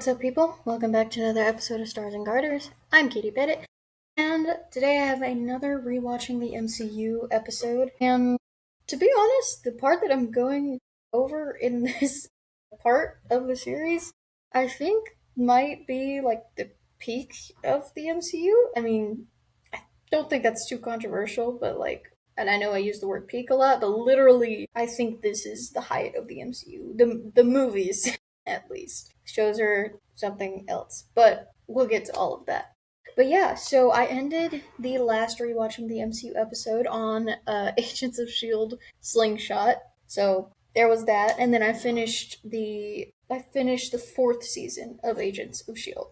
What's up, people? Welcome back to another episode of Stars and Garters. I'm Katie Bennett, and today I have another Rewatching the MCU episode. And to be honest, the part that I'm going over in this part of the series, I think might be like the peak of the MCU. I mean, I don't think that's too controversial, but and I know I use the word peak a lot, but literally, I think this is the height of the MCU. The movies, at least. Shows are something else, but we'll get to all of that. But yeah, so I ended the last rewatching the MCU episode on Agents of S.H.I.E.L.D. Slingshot. So there was that, and then I finished the fourth season of Agents of S.H.I.E.L.D.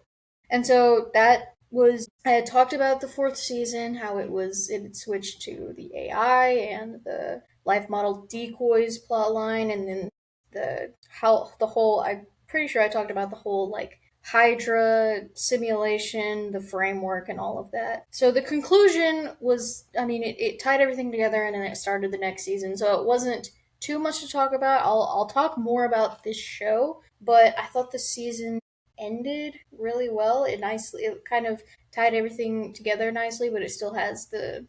And so that was I had talked about the fourth season, how it had switched to the AI and the life model decoys plotline, and then the whole I'm pretty sure I talked about the whole like Hydra simulation, the framework, and all of that. So the conclusion was, I mean, it tied everything together, and then it started the next season. So it wasn't too much to talk about. I'll talk more about this show, but I thought the season ended really well. It kind of tied everything together nicely, but it still has the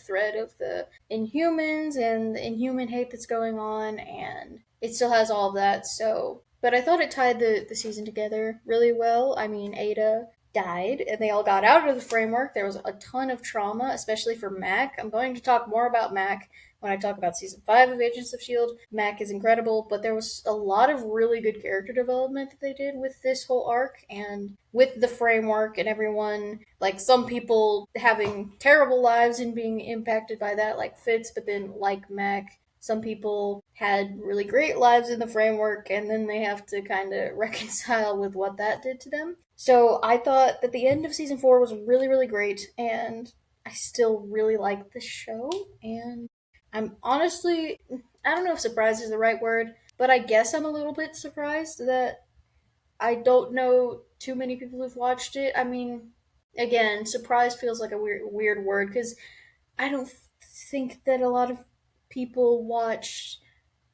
thread of the Inhumans and the Inhuman hate that's going on, and it still has all of that. So, but I thought it tied the season together really well. I mean, Ada died, and they all got out of the framework. There was a ton of trauma, especially for Mac. I'm going to talk more about Mac when I talk about season 5 of Agents of S.H.I.E.L.D. Mac is incredible, but there was a lot of really good character development that they did with this whole arc and with the framework and everyone. Like some people having terrible lives and being impacted by that, like Fitz, but then like Mac, some people had really great lives in the framework and then they have to kind of reconcile with what that did to them. So I thought that the end of season 4 was really, really great, and I still really like the show, and I'm honestly, I don't know if surprised is the right word, but I guess I'm a little bit surprised that I don't know too many people who've watched it. I mean, again, surprised feels like a weird word because I don't think that a lot of people watched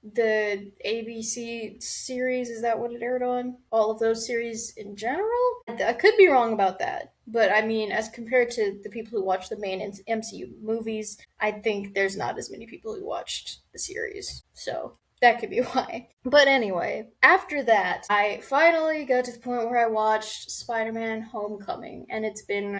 the ABC series. Is that what it aired on? All of those series in general? I could be wrong about that. But I mean, as compared to the people who watch the main MCU movies, I think there's not as many people who watched the series. So that could be why. But anyway, after that, I finally got to the point where I watched Spider Man Homecoming. And it's been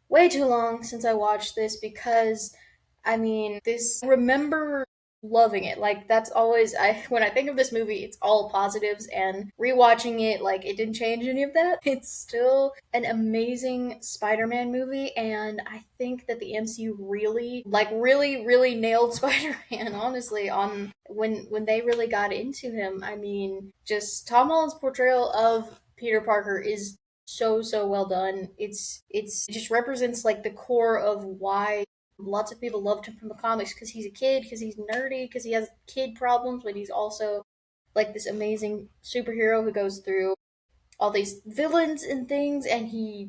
way too long since I watched this because I mean, this I remember loving it. Like that's always I when I think of this movie, it's all positives and rewatching it like it didn't change any of that. It's still an amazing Spider-Man movie, and I think that the MCU really nailed Spider-Man honestly on when they really got into him. I mean, just Tom Holland's portrayal of Peter Parker is so well done. It just represents like the core of why lots of people loved him from the comics, because he's a kid, because he's nerdy, because he has kid problems, but he's also like this amazing superhero who goes through all these villains and things, and he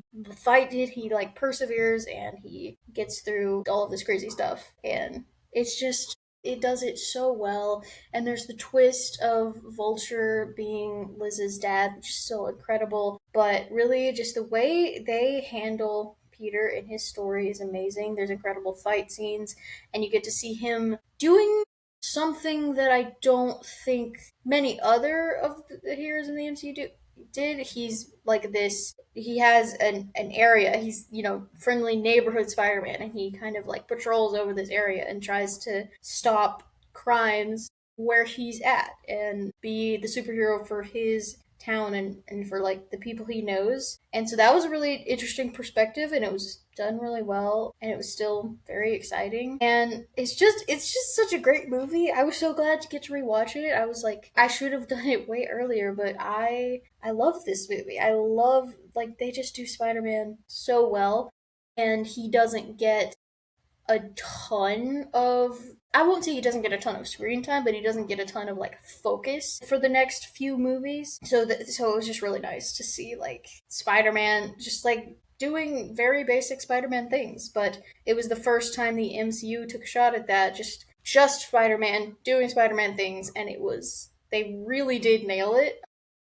like perseveres and he gets through all of this crazy stuff, and it's just it does it so well. And there's the twist of Vulture being Liz's dad, which is so incredible, but really just the way they handle Peter in his story is amazing. There's incredible fight scenes, and you get to see him doing something that I don't think many other of the heroes in the MCU did. He's like this. He has an area. He's friendly neighborhood Spider-Man, and he kind of like patrols over this area and tries to stop crimes where he's at and be the superhero for his town and for like the people he knows. And so that was a really interesting perspective, and it was done really well, and it was still very exciting. And it's just such a great movie. I was so glad to get to rewatch it. I was like, I should have done it way earlier, but I love this movie. I love like they just do Spider-Man so well, and he doesn't get a ton of I won't say he doesn't get a ton of screen time, but he doesn't get a ton of like focus for the next few movies. So it was just really nice to see like Spider-Man just like doing very basic Spider-Man things, but it was the first time the MCU took a shot at that, just Spider-Man doing Spider-Man things, and it was they really did nail it.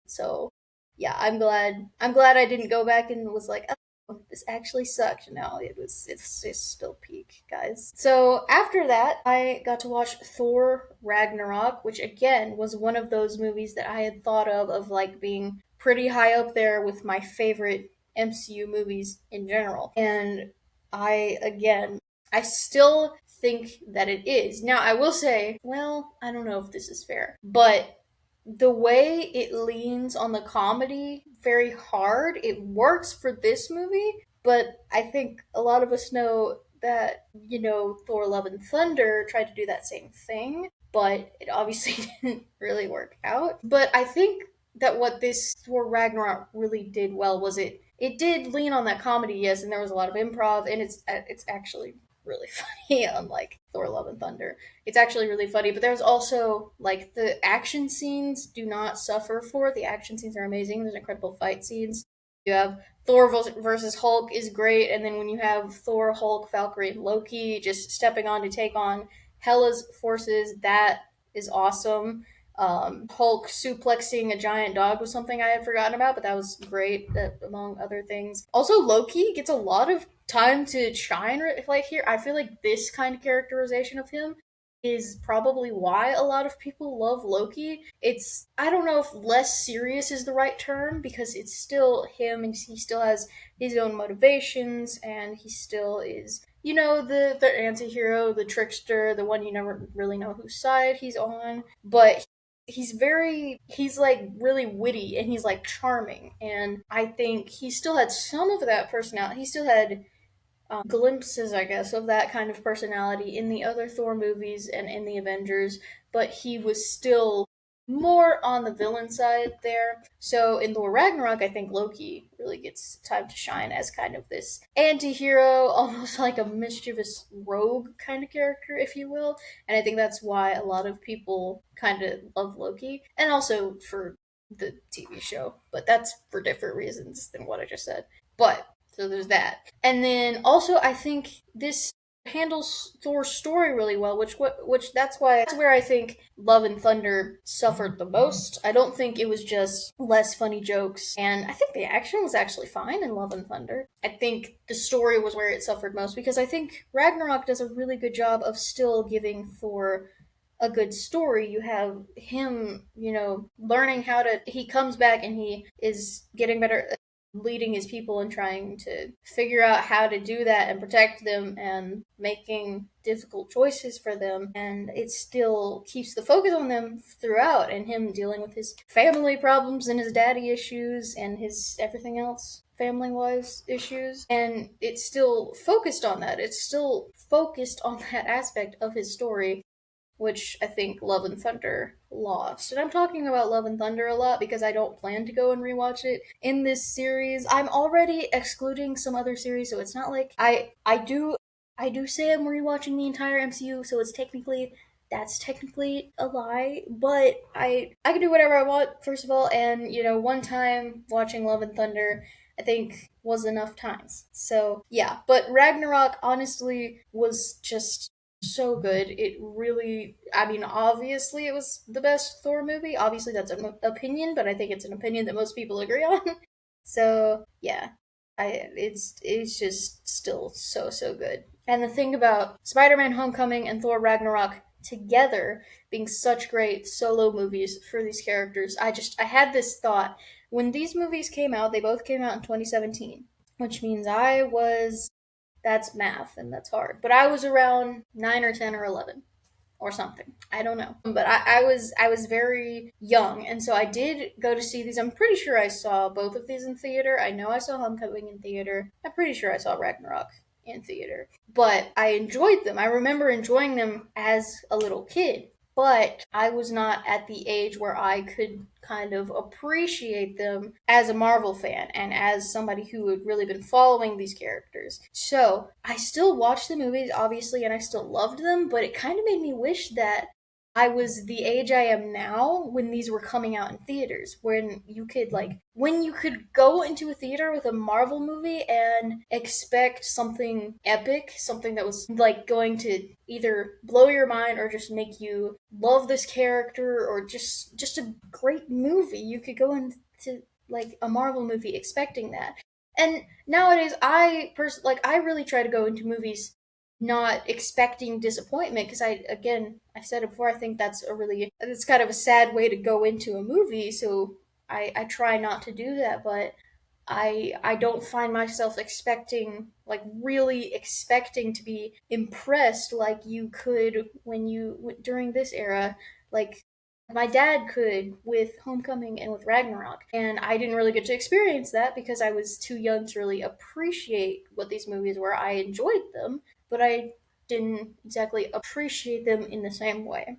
So yeah, I'm glad I didn't go back and was like, oh, this actually sucked. No, it's still peak, guys. So after that, I got to watch Thor Ragnarok, which again was one of those movies that I had thought of like being pretty high up there with my favorite MCU movies in general. And I still think that it is. Now, I will say, well, I don't know if this is fair, but the way it leans on the comedy very hard, it works for this movie, but I think a lot of us know that, Thor Love and Thunder tried to do that same thing, but it obviously didn't really work out. But I think that what this Thor Ragnarok really did well was it did lean on that comedy, yes, and there was a lot of improv, and it's actually really funny, unlike Thor Love and Thunder. It's actually really funny, but there's also like the action scenes do not suffer for it. The action scenes are amazing. There's incredible fight scenes. You have Thor versus Hulk is great, and then when you have Thor, Hulk, Valkyrie, and Loki just stepping on to take on Hela's forces, that is awesome. Hulk suplexing a giant dog was something I had forgotten about, but that was great, among other things. Also, Loki gets a lot of time to shine like here. I feel like this kind of characterization of him is probably why a lot of people love Loki. It's, I don't know if less serious is the right term, because it's still him and he still has his own motivations, and he still is, the anti-hero, the trickster, the one you never really know whose side he's on. But he's like really witty, and he's like charming, and I think he still had some of that personality. He still had glimpses, I guess, of that kind of personality in the other Thor movies and in the Avengers, but he was still more on the villain side there. So in Thor Ragnarok, I think Loki really gets time to shine as kind of this anti hero, almost like a mischievous rogue kind of character, if you will. And I think that's why a lot of people kind of love Loki, and also for the TV show, but that's for different reasons than what I just said. But so there's that. And then also I think this handles Thor's story really well, which that's where I think Love and Thunder suffered the most. I don't think it was just less funny jokes, and I think the action was actually fine in Love and Thunder. I think the story was where it suffered most, because I think Ragnarok does a really good job of still giving Thor a good story. You have him, learning how to. He comes back and he is getting better at leading his people and trying to figure out how to do that and protect them and making difficult choices for them. And it still keeps the focus on them throughout, and him dealing with his family problems and his daddy issues and his everything else family wise issues, and it's still focused on that. It's still focused on that aspect of his story, which I think Love and Thunder lost. And I'm talking about Love and Thunder a lot because I don't plan to go and rewatch it in this series. I'm already excluding some other series, so it's not like I do say I'm rewatching the entire MCU, so that's technically a lie, but I can do whatever I want, first of all, and one time watching Love and Thunder I think was enough times. So yeah, but Ragnarok honestly was just so good. It really, I mean, obviously it was the best Thor movie. Obviously that's an opinion, but I think it's an opinion that most people agree on. So yeah, it's just still so good. And the thing about Spider-Man: Homecoming and Thor Ragnarok together being such great solo movies for these characters, I had this thought when these movies came out. They both came out in 2017, which means I was, that's math and that's hard. But I was around 9 or 10 or 11 or something. I don't know. But I was very young, and so I did go to see these. I'm pretty sure I saw both of these in theater. I know I saw Homecoming in theater. I'm pretty sure I saw Ragnarok in theater. But I enjoyed them. I remember enjoying them as a little kid. But I was not at the age where I could kind of appreciate them as a Marvel fan and as somebody who had really been following these characters. So I still watched the movies, obviously, and I still loved them, but it kind of made me wish that I was the age I am now when these were coming out in theaters, when you could go into a theater with a Marvel movie and expect something epic, something that was like going to either blow your mind or just make you love this character, or just a great movie. You could go into like a Marvel movie expecting that. And nowadays, I really try to go into movies not expecting disappointment because I said it before, I think it's kind of a sad way to go into a movie, so I try not to do that, but I don't find myself really expecting to be impressed like you could during this era, like my dad could with Homecoming and with Ragnarok. And I didn't really get to experience that because I was too young to really appreciate what these movies were. I enjoyed them, but I didn't exactly appreciate them in the same way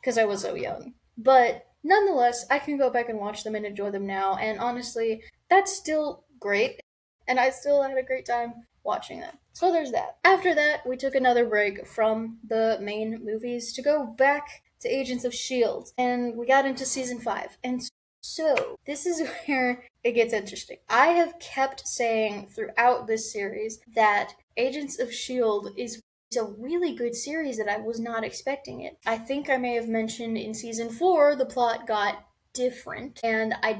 because I was so young. But nonetheless, I can go back and watch them and enjoy them now. And honestly, that's still great. And I still had a great time watching them. So there's that. After that, we took another break from the main movies to go back to Agents of S.H.I.E.L.D. And we got into season 5. And so this is where it gets interesting. I have kept saying throughout this series that Agents of S.H.I.E.L.D. is a really good series that I was not expecting it. I think I may have mentioned in season 4 the plot got different, and I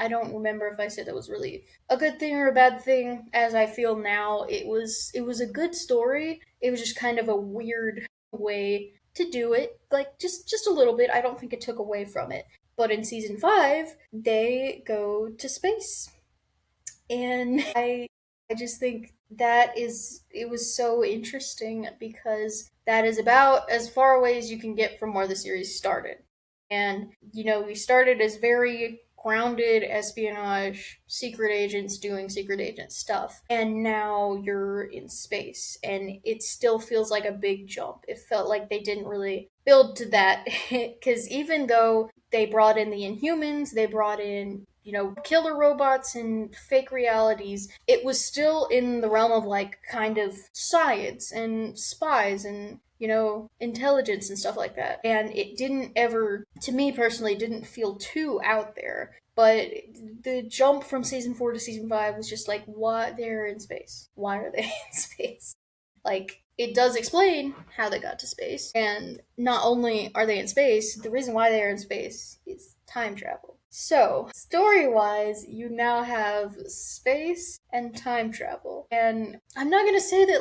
don't remember if I said that was really a good thing or a bad thing. As I feel now, it was a good story. It was just kind of a weird way to do it, like just a little bit. I don't think it took away from it. But in season 5, they go to space, and I just think it was so interesting because that is about as far away as you can get from where the series started. And we started as very grounded espionage, secret agents doing secret agent stuff, and now you're in space, and it still feels like a big jump. It felt like they didn't really build to that because even though they brought in the Inhumans, they brought in killer robots and fake realities, it was still in the realm of like kind of science and spies and intelligence and stuff like that. And it didn't ever, to me personally, didn't feel too out there. But the jump from season 4 to season 5 was just like, what? They're in space. Why are they in space? Like, it does explain how they got to space. And not only are they in space, the reason why they are in space is time travel. So, story wise, you now have space and time travel. And I'm not gonna say that,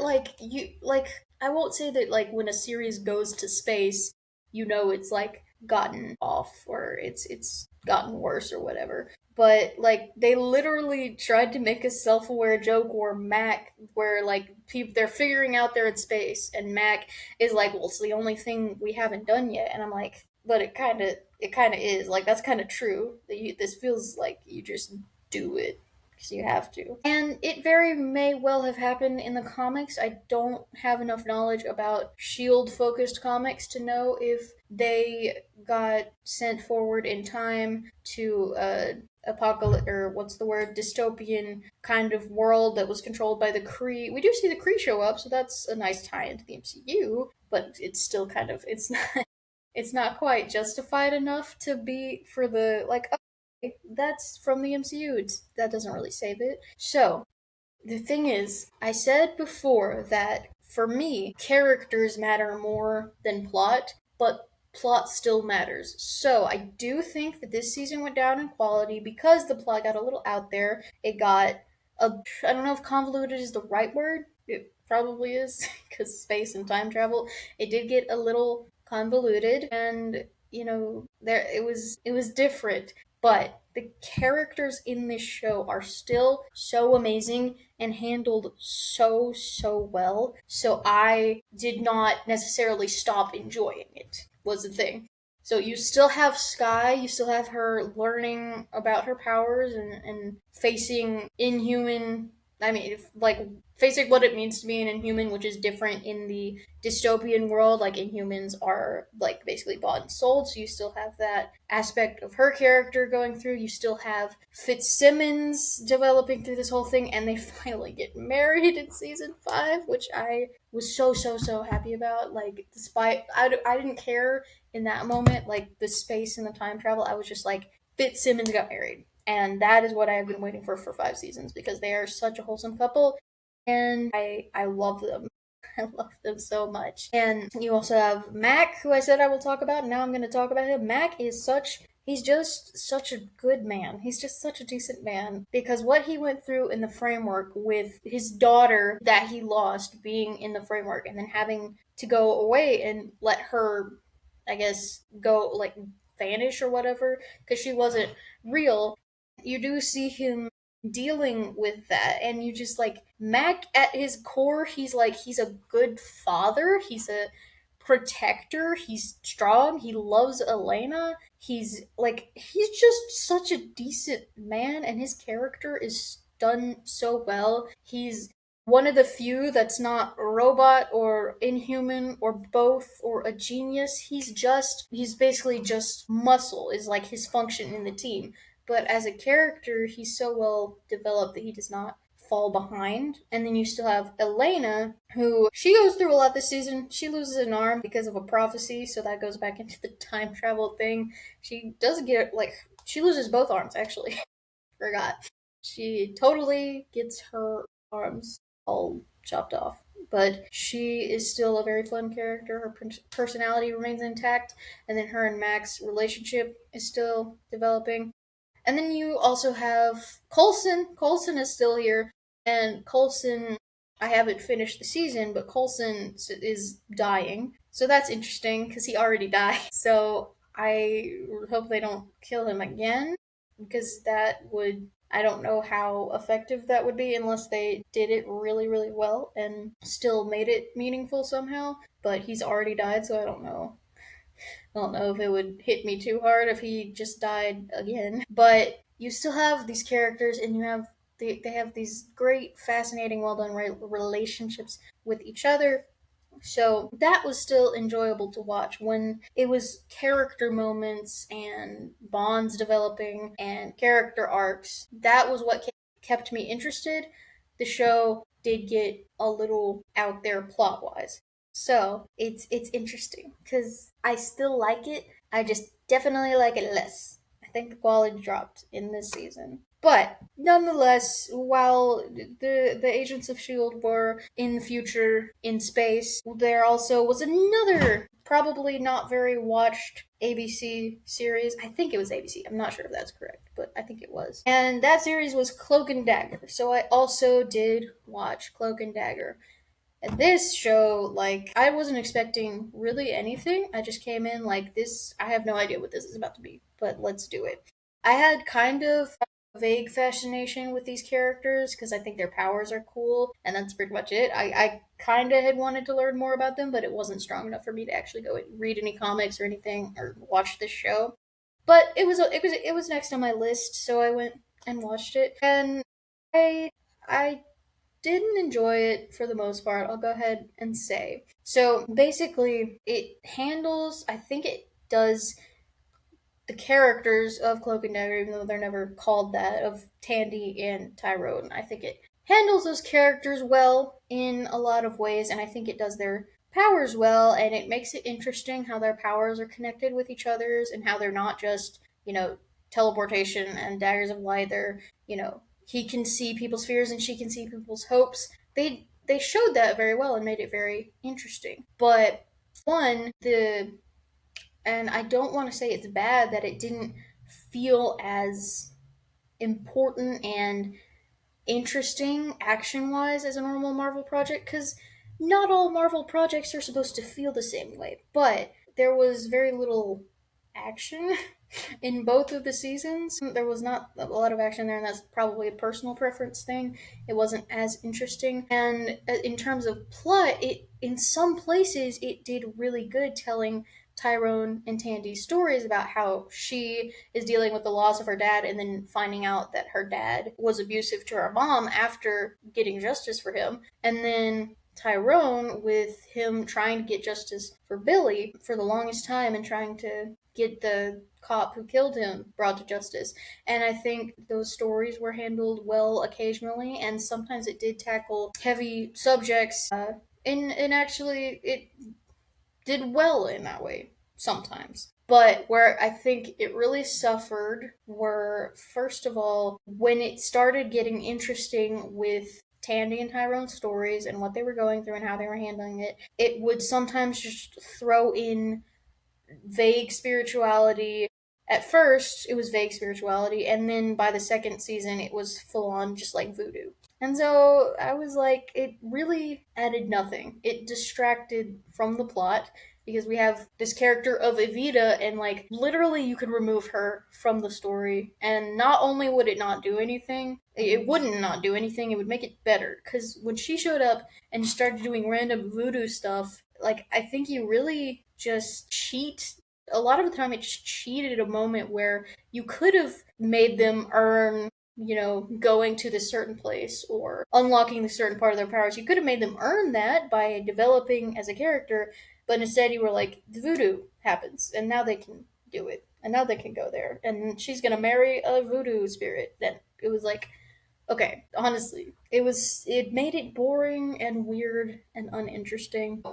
I won't say that, like, when a series goes to space, it's, like, gotten off or it's gotten worse or whatever. But like they literally tried to make a self-aware joke where like people they're figuring out they're in space, and Mac is like, well, it's the only thing we haven't done yet. And I'm like, but it kind of is, like, that's kind of true. This feels like you just do it because you have to. And it very may well have happened in the comics. I don't have enough knowledge about Shield focused comics to know if they got sent forward in time to apocalypse, or what's the word, dystopian kind of world that was controlled by the Kree. We do see the Kree show up, so that's a nice tie into the MCU, but it's still kind of, it's not quite justified enough to be for the, like, okay, that's from the MCU. That doesn't really save it. So, the thing is, I said before that for me, characters matter more than plot, but plot still matters. So, I do think that this season went down in quality because the plot got a little out there. It got I don't know if convoluted is the right word. It probably is because space and time travel. It did get a little convoluted, and there it was different, but the characters in this show are still so amazing and handled so well. So I did not necessarily stop enjoying it, was the thing. So you still have Sky, you still have her learning about her powers and facing inhuman, I mean, like, facing what it means to be an inhuman, which is different in the dystopian world. Like, inhumans are, like, basically bought and sold, so you still have that aspect of her character going through. You still have Fitzsimmons developing through this whole thing, and they finally get married in season 5, which I was so happy about. Like, despite, I didn't care in that moment, like, the space and the time travel. I was just like, Fitzsimmons got married. And that is what I have been waiting for 5 seasons, because they are such a wholesome couple, and I love them. I love them so much. And you also have Mac, who I said I will talk about. And now I'm going to talk about him. Mac is he's just such a good man. He's just such a decent man because what he went through in the framework with his daughter that he lost being in the framework and then having to go away and let her, I guess, go like vanish or whatever because she wasn't real. You do see him dealing with that, and you just like Mac at his core, he's a good father, he's a protector, he's strong, he loves Elena, he's just such a decent man, and his character is done so well. He's one of the few that's not a robot or inhuman or both or a genius. He's basically just muscle is like his function in the team. But as a character, he's so well developed that he does not fall behind. And then you still have Elena, who she goes through a lot this season. She loses an arm because of a prophecy, so that goes back into the time travel thing. She does get she loses both arms actually. Forgot. She totally gets her arms all chopped off. But she is still a very fun character. Her personality remains intact, and then her and Mac's relationship is still developing. And then you also have Coulson. Coulson is still here, and Coulson, I haven't finished the season, but Coulson is dying. So that's interesting because he already died. So I hope they don't kill him again because that would. I don't know how effective that would be unless they did it really, really well and still made it meaningful somehow. But he's already died, so I don't know. I don't know if it would hit me too hard if he just died again. But you still have these characters, and you have they have these great, fascinating, well done relationships with each other. So that was still enjoyable to watch when it was character moments and bonds developing and character arcs. That was what kept me interested. The show did get a little out there plot wise. So it's interesting because I still like it. I just definitely like it less. I think the quality dropped in this season. But nonetheless, while the Agents of S.H.I.E.L.D. were in the future in space, there also was another probably not very watched ABC series. I think it was ABC. I'm not sure if that's correct, but I think it was. And that series was Cloak and Dagger. So I also did watch Cloak and Dagger. And this show, like, I wasn't expecting really anything. I just came in like this. I have no idea what this is about to be, but let's do it. I had kind of a vague fascination with these characters because I think their powers are cool, and that's pretty much it. I kind of had wanted to learn more about them, but it wasn't strong enough for me to actually go and read any comics or anything or watch this show. But it was next on my list, so I went and watched it, and I I didn't enjoy it for the most part, I'll go ahead and say. So basically, I think it does the characters of Cloak and Dagger, even though they're never called that, of Tandy and Tyrone. I think it handles those characters well in a lot of ways, and I think it does their powers well, and it makes it interesting how their powers are connected with each other's and how they're not just, teleportation and daggers of light. He can see people's fears and she can see people's hopes. They showed that very well and made it very interesting. But one, the and I don't want to say it's bad that it didn't feel as important and interesting action wise as a normal Marvel project because not all Marvel projects are supposed to feel the same way. But there was very little action in both of the seasons. There was not a lot of action there, and that's probably a personal preference thing. It wasn't as interesting. And in terms of plot, it in some places it did really good telling Tyrone and Tandy's stories about how she is dealing with the loss of her dad and then finding out that her dad was abusive to her mom after getting justice for him. And then Tyrone with him trying to get justice for Billy for the longest time and trying to get the cop who killed him brought to justice. And I think those stories were handled well occasionally, and sometimes it did tackle heavy subjects. And actually, it did well in that way sometimes. But where I think it really suffered were, first of all, when it started getting interesting with Tandy and Tyrone's stories and what they were going through and how they were handling it, it would sometimes just throw in vague spirituality. At first, it was vague spirituality, and then by the second season, it was full on just like voodoo. And so I was like, it really added nothing. It distracted from the plot because we have this character of Evita, and like literally, you could remove her from the story, and not only would it not do anything, it wouldn't not do anything, it would make it better. Because when she showed up and started doing random voodoo stuff, like I think you really just cheat. A lot of the time, it just cheated a moment where you could have made them earn, going to this certain place or unlocking this certain part of their powers. You could have made them earn that by developing as a character, but instead you were like, the voodoo happens, and now they can do it, and now they can go there, and she's gonna marry a voodoo spirit. Then it was like, okay, honestly, it made it boring and weird and uninteresting.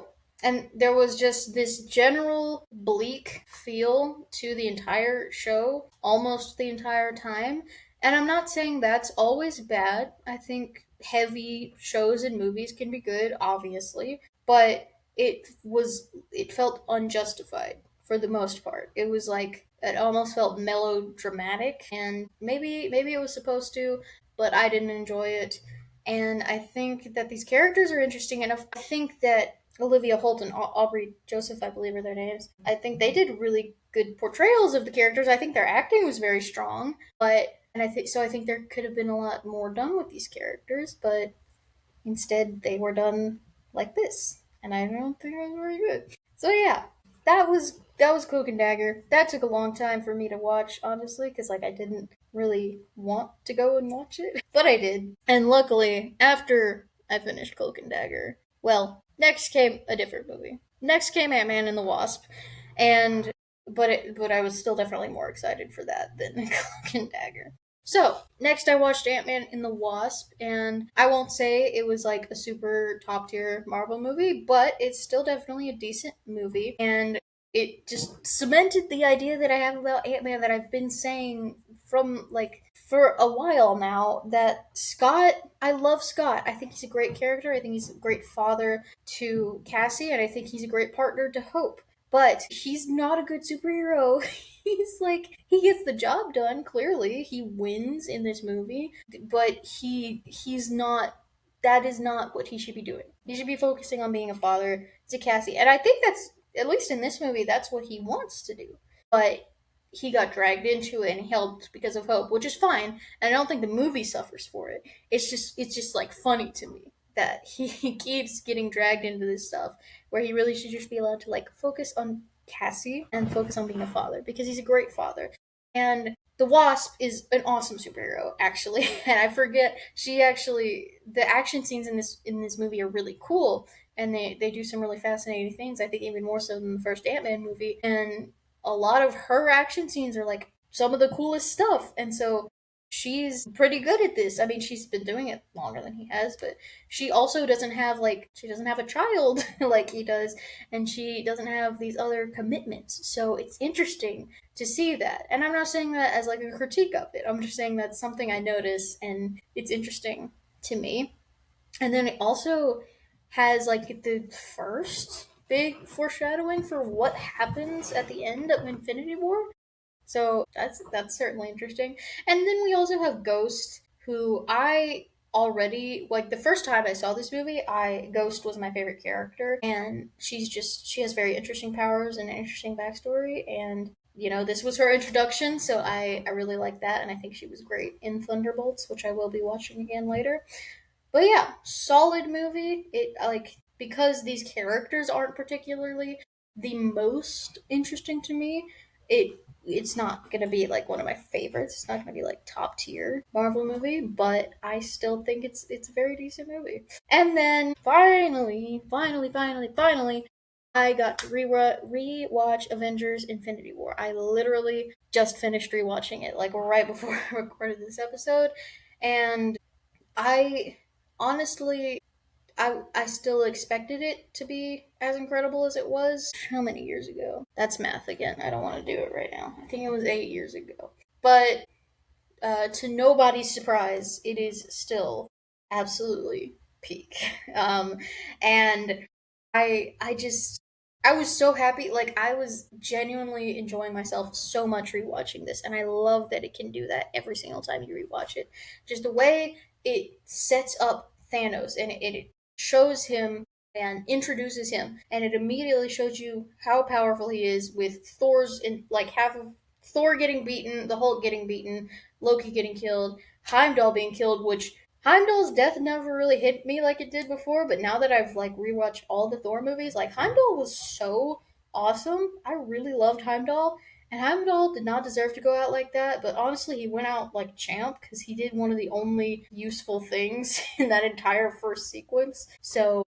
And there was just this general bleak feel to the entire show almost the entire time. And I'm not saying that's always bad. I think heavy shows and movies can be good, obviously, but it felt unjustified for the most part. It was like it almost felt melodramatic, and maybe it was supposed to, but I didn't enjoy it. And I think that these characters are interesting enough. I think that Olivia Holt and Aubrey Joseph, I believe are their names. I think they did really good portrayals of the characters. I think their acting was very strong, but and I think so. I think there could have been a lot more done with these characters, but instead they were done like this, and I don't think it was very good. So yeah, that was Cloak and Dagger. That took a long time for me to watch, honestly, because like I didn't really want to go and watch it, but I did, and luckily after I finished Cloak and Dagger, well, next came a different movie. Next came Ant Man and the Wasp, and but I was still definitely more excited for that than Cloak and Dagger. So, next I watched Ant Man and the Wasp, and I won't say it was like a super top tier Marvel movie, but it's still definitely a decent movie, and it just cemented the idea that I have about Ant Man that I've been saying from like for a while now, that Scott, I love Scott. I think he's a great character. I think he's a great father to Cassie, and I think he's a great partner to Hope. But he's not a good superhero. He's like, he gets the job done, clearly. He wins in this movie, but he's not, that is not what he should be doing. He should be focusing on being a father to Cassie. And I think that's, at least in this movie, that's what he wants to do. But he got dragged into it and helped because of Hope, which is fine. And I don't think the movie suffers for it. It's just like funny to me that he keeps getting dragged into this stuff where he really should just be allowed to like focus on Cassie and focus on being a father because he's a great father. And the Wasp is an awesome superhero, actually. And I forget she actually, the action scenes in this movie are really cool, and they do some really fascinating things. I think even more so than the first Ant Man movie. And a lot of her action scenes are like some of the coolest stuff. And so she's pretty good at this. I mean, she's been doing it longer than he has, but she also doesn't have a child like he does, and she doesn't have these other commitments. So it's interesting to see that. And I'm not saying that as like a critique of it. I'm just saying that's something I notice and it's interesting to me. And then it also has like the first big foreshadowing for what happens at the end of Infinity War. So that's certainly interesting. And then we also have Ghost, who I already like the first time I saw this movie, I Ghost was my favorite character, and she has very interesting powers and an interesting backstory, and this was her introduction, so I really like that, and I think she was great in Thunderbolts, which I will be watching again later. But yeah, solid movie. It like because these characters aren't particularly the most interesting to me. It's not gonna be like one of my favorites. It's not gonna be like top tier Marvel movie, but I still think it's a very decent movie. And then finally, I got to rewatch Avengers Infinity War. I literally just finished rewatching it like right before I recorded this episode, and I honestly, I still expected it to be as incredible as it was. How many years ago? That's math again. I don't want to do it right now. I think it was 8 years ago. But to nobody's surprise, it is still absolutely peak. Um, and I just I was so happy. Like I was genuinely enjoying myself so much rewatching this, and I love that it can do that every single time you rewatch it. Just the way it sets up Thanos and it shows him and introduces him, and it immediately shows you how powerful he is with Thor's in like half of Thor getting beaten, the Hulk getting beaten, Loki getting killed, Heimdall being killed, which Heimdall's death never really hit me like it did before, but now that I've like rewatched all the Thor movies, like Heimdall was so awesome. I really loved Heimdall, and Heimdall did not deserve to go out like that, but honestly, he went out like champ because he did one of the only useful things in that entire first sequence. So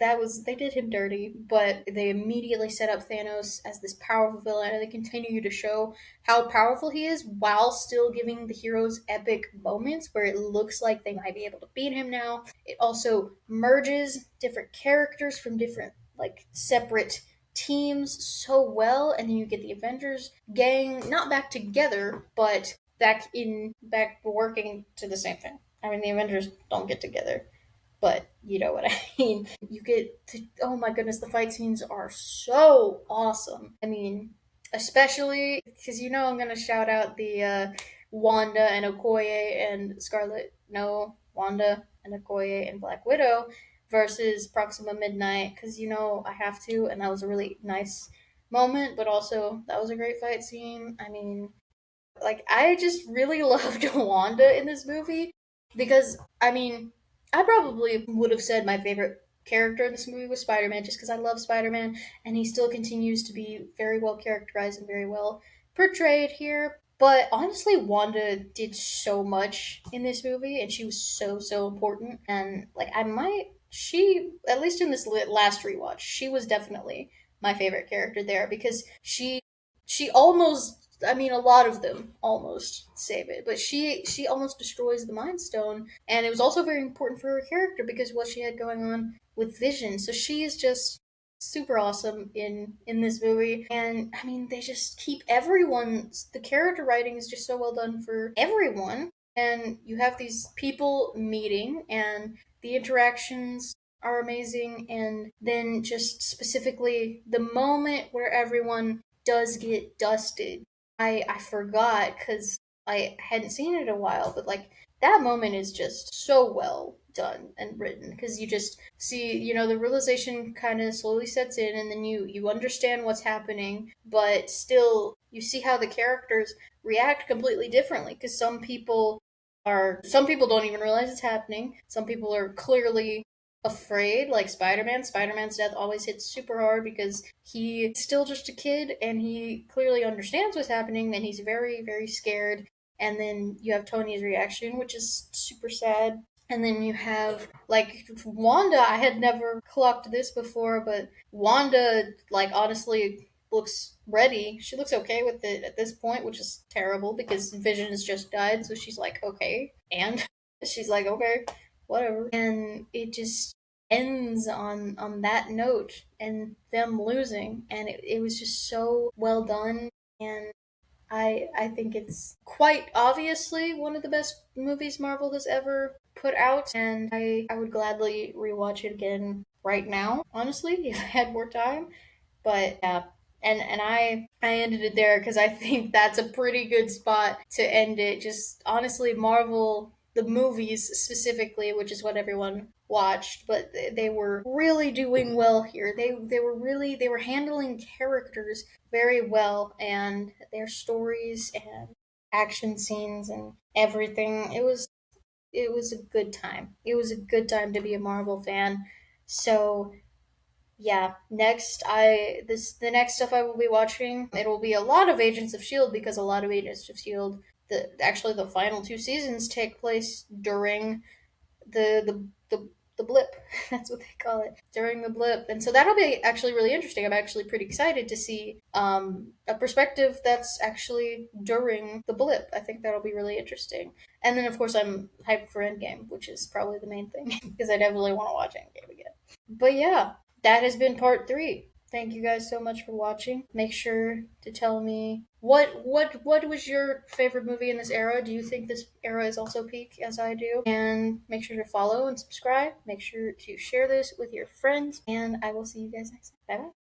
that was they did him dirty, but they immediately set up Thanos as this powerful villain, and they continue to show how powerful he is while still giving the heroes epic moments where it looks like they might be able to beat him now. It also merges different characters from different like separate teams so well, and then you get the Avengers gang not back together, but back working to the same thing. I mean, the Avengers don't get together, but you know what I mean. You get to, oh my goodness, the fight scenes are so awesome. I mean, especially because you know I'm gonna shout out the Wanda and Okoye and Scarlet. No, Wanda and Okoye and Black Widow versus Proxima Midnight because you know I have to, and that was a really nice moment. But also that was a great fight scene. I mean, like I just really loved Wanda in this movie because I mean I probably would have said my favorite character in this movie was Spider-Man just because I love Spider-Man and he still continues to be very well characterized and very well portrayed here. But honestly, Wanda did so much in this movie and she was so important, and like I might she at least in this last rewatch she was definitely my favorite character there because she almost, I mean a lot of them almost save it, but she almost destroys the Mind Stone, and it was also very important for her character because what she had going on with Vision. So she is just super awesome in this movie, and I mean they just keep everyone, the character writing is just so well done for everyone, and you have these people meeting and the interactions are amazing, and then just specifically the moment where everyone does get dusted. I forgot because I hadn't seen it in a while, but like that moment is just so well done and written because you just see, you know, the realization kind of slowly sets in, and then you understand what's happening, but still you see how the characters react completely differently because some people don't even realize it's happening. Some people are clearly afraid, like Spider-Man. Spider-Man's death always hits super hard because he's still just a kid and he clearly understands what's happening and he's very scared. And then you have Tony's reaction, which is super sad. And then you have like Wanda. I had never clocked this before, but Wanda, like honestly, looks ready. She looks okay with it at this point, which is terrible because Vision has just died. So she's like, okay, and she's like, okay, whatever. And it just ends on that note and them losing, and it was just so well done, and I think it's quite obviously one of the best movies Marvel has ever put out, and I would gladly rewatch it again right now, honestly, if I had more time. But yeah, and I ended it there because I think that's a pretty good spot to end it. Just honestly, Marvel, the movies specifically, which is what everyone watched, but they were really doing well here. They were handling characters very well, and their stories and action scenes and everything. It was a good time. It was a good time to be a Marvel fan. So yeah, next I this the next stuff I will be watching, it will be a lot of Agents of Shield because a lot of Agents of Shield, the final two seasons take place during the blip. That's what they call it, during the blip, and so that'll be actually really interesting. I'm actually pretty excited to see a perspective that's actually during the blip. I think that'll be really interesting. And then of course I'm hyped for Endgame, which is probably the main thing because I definitely want to watch Endgame again. But yeah, that has been part three. Thank you guys so much for watching. Make sure to tell me what was your favorite movie in this era? Do you think this era is also peak as I do? And make sure to follow and subscribe. Make sure to share this with your friends, and I will see you guys next time. Bye bye.